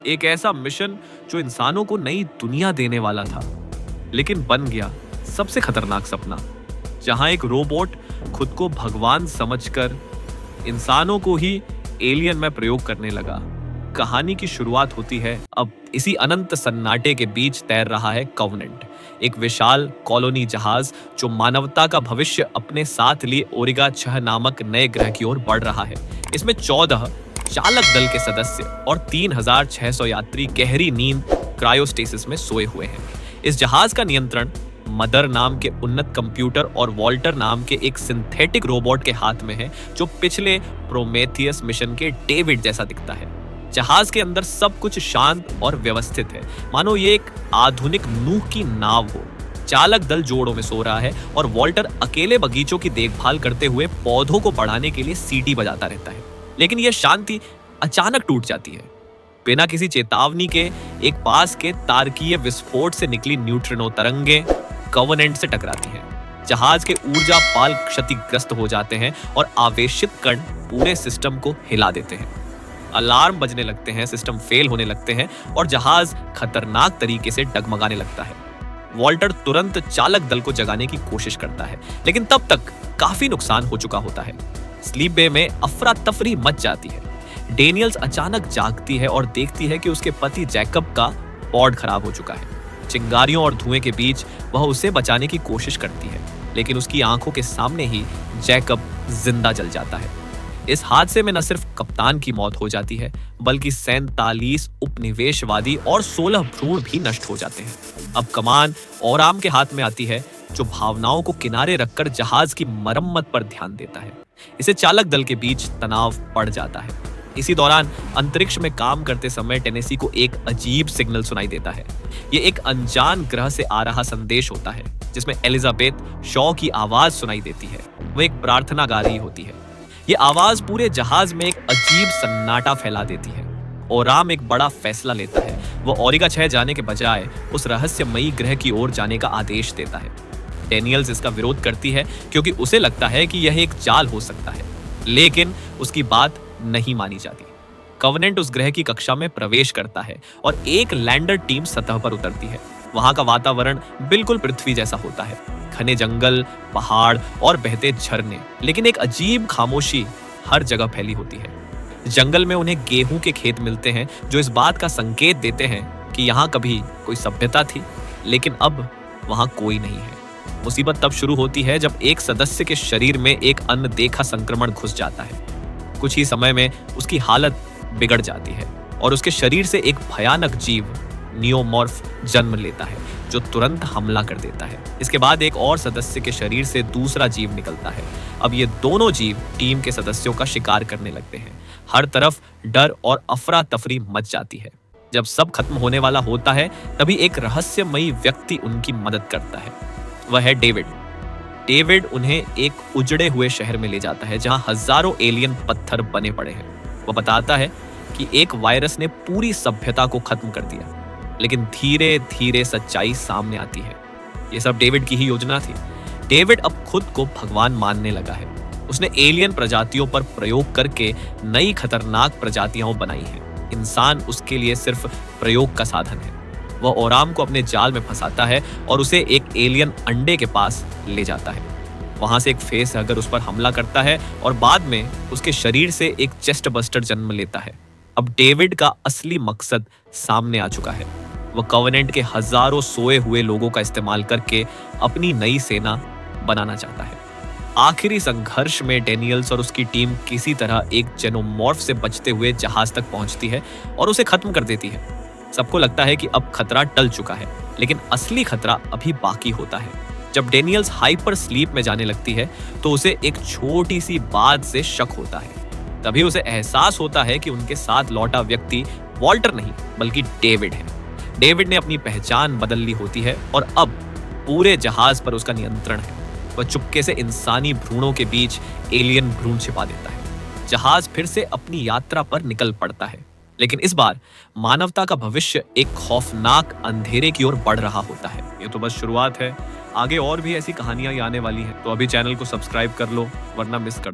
एक ऐसा मिशन जो इंसानों को नई दुनिया देने वाला था, लेकिन बन गया सबसे खतरनाक सपना, जहां एक रोबोट खुद को भगवान समझकर इंसानों को ही एलियन में प्रयोग करने लगा। कहानी की शुरुआत होती है अब इसी अनंत सन्नाटे के बीच तैर रहा है कॉवेनेंट, एक विशाल कॉलोनी जहाज जो मानवता का भविष्य अपने साथ लिए ओरिगा 6 नामक नए ग्रह की ओर बढ़ रहा है। इसमें 14 चालक दल के सदस्य और 3600 यात्री गहरी नींद क्रायोस्टेसिस में सोए हुए हैं। इस जहाज का नियंत्रण मदर नाम के उन्नत कंप्यूटर और वॉल्टर नाम के एक सिंथेटिक रोबोट के हाथ में है, जो पिछले प्रोमेथियस मिशन के डेविड जैसा दिखता है। जहाज के अंदर सब कुछ शांत और व्यवस्थित है, मानो ये एक आधुनिक नूह की नाव हो। चालक दल जोड़ों में सो रहा है और वॉल्टर अकेले बगीचों की देखभाल करते हुए पौधों को बढ़ाने के लिए सीटी बजाता रहता है। लेकिन यह शांति अचानक टूट जाती है। बिना किसी चेतावनी के एक पास के तारकीय विस्फोट से निकली न्यूट्रिनो तरंगें कॉवेनेंट से टकराती हैं। जहाज के ऊर्जा पाल क्षतिग्रस्त हो जाते हैं और आवेशित कण पूरे सिस्टम को हिला देते हैं। अलार्म बजने लगते हैं, सिस्टम फेल होने लगते हैं और जहाज खतरनाक तरीके से डगमगाने लगता है। वॉल्टर तुरंत चालक दल को जगाने की कोशिश करता है, लेकिन तब तक काफी नुकसान हो चुका होता है। स्लीप बे में अफरा तफरी मच जाती है। डेनियल्स अचानक जागती है और देखती है कि उसके पति जैकब का पॉड खराब हो चुका है। चिंगारियों और धुएं के बीच वह उसे बचाने की कोशिश करती है, लेकिन उसकी आंखों के सामने ही जैकब जिंदा जल जाता है। इस हादसे में न सिर्फ कप्तान की मौत हो जाती है, बल्कि 47 उपनिवेशवादी और 16 भ्रूण भी नष्ट हो जाते हैं। अब कमान ओराम के हाथ में आती है, जो भावनाओं को किनारे रखकर जहाज की मरम्मत पर ध्यान देता है। इसे चालक दल के बीच तनाव पड़ जाता है। इसी दौरान अंतरिक्ष में काम करते समय टेनेसी को एक अजीब सिग्नल सुनाई देता है। ये एक अनजान ग्रह से आ रहा संदेश होता है, जिसमें एलिजाबेथ शॉ की आवाज सुनाई देती है। वो एक प्रार्थना गा रही होती है। ये आवाज पूरे जहाज में एक अजीब सन्नाटा फैला देती है। ओराम एक बड़ा फैसला लेता है। वो ओरिगा 6 जाने के बजाय उस रहस्यमयी ग्रह की ओर जाने का आदेश देता है। डेनियल्स इसका विरोध करती है, क्योंकि उसे लगता है कि यह एक चाल हो सकता है, लेकिन उसकी बात नहीं मानी जाती। कॉवेनेंट उस ग्रह की कक्षा में प्रवेश करता है और एक लैंडर टीम सतह पर उतरती है। वहां का वातावरण बिल्कुल पृथ्वी जैसा होता है, घने जंगल, पहाड़ और बहते झरने, लेकिन एक अजीब खामोशी हर जगह फैली होती है। जंगल में उन्हें गेहूं के खेत मिलते हैं, जो इस बात का संकेत देते हैं कि यहाँ कभी कोई सभ्यता थी, लेकिन अब वहां कोई नहीं है। मुसीबत तब शुरू होती है जब एक सदस्य के शरीर में एक अनदेखा संक्रमण घुस जाता है। कुछ ही समय में उसकी हालत बिगड़ जाती है और उसके शरीर से एक भयानक जीव नियोमॉर्फ जन्म लेता है, जो तुरंत हमला कर देता है। इसके बाद एक और सदस्य के शरीर से दूसरा जीव निकलता है। अब ये दोनों जीव टीम के सदस्यों का शिकार करने लगते हैं। हर तरफ डर और अफरा तफरी मच जाती है। जब सब खत्म होने वाला होता है, तभी एक रहस्यमयी व्यक्ति उनकी मदद करता है। वह है डेविड। डेविड उन्हें एक उजड़े हुए शहर में ले जाता है, जहां हजारों एलियन पत्थर बने पड़े हैं। वो बताता है कि एक वायरस ने पूरी सभ्यता को खत्म कर दिया, लेकिन धीरे धीरे सच्चाई सामने आती है। ये सब डेविड की ही योजना थी। डेविड अब खुद को भगवान मानने लगा है। उसने एलियन प्रजातियों पर प्रयोग करके नई खतरनाक प्रजातियां बनाई हैं। इंसान उसके लिए सिर्फ प्रयोग का साधन है। वह ओराम को अपने जाल में फंसाता है और उसे एक एलियन अंडे के पास ले जाता है। वहां से एक फेस अगर उस पर हमला करता है और बाद में उसके शरीर से एक चेस्ट बस्टर जन्म लेता है। अब डेविड का असली मकसद सामने आ चुका है। वह कॉवेनेंट के हजारों सोए हुए लोगों का इस्तेमाल करके अपनी नई सेना बनाना चाहता है। आखिरी संघर्ष में डेनियल्स और उसकी टीम किसी तरह एक जेनोमॉर्फ से बचते हुए जहाज तक पहुंचती है और उसे खत्म कर देती है। सबको लगता है कि अब खतरा टल चुका है, लेकिन असली खतरा अभी बाकी होता है। जब डेनियल्स हाइपर स्लीप में जाने लगती है, तो उसे एक छोटी सी बात से शक होता है। तभी उसे एहसास होता है कि उनके साथ लौटा व्यक्ति वॉल्टर नहीं, बल्कि डेविड है। डेविड ने अपनी पहचान बदल ली होती है और अब पूरे जहाज पर उसका नियंत्रण है। वह चुपके से इंसानी भ्रूणों के बीच एलियन भ्रूण छिपा देता है। जहाज फिर से अपनी यात्रा पर निकल पड़ता है, लेकिन इस बार मानवता का भविष्य एक खौफनाक अंधेरे की ओर बढ़ रहा होता है। ये तो बस शुरुआत है, आगे और भी ऐसी कहानियां आने वाली हैं, तो अभी चैनल को सब्सक्राइब कर लो, वरना मिस कर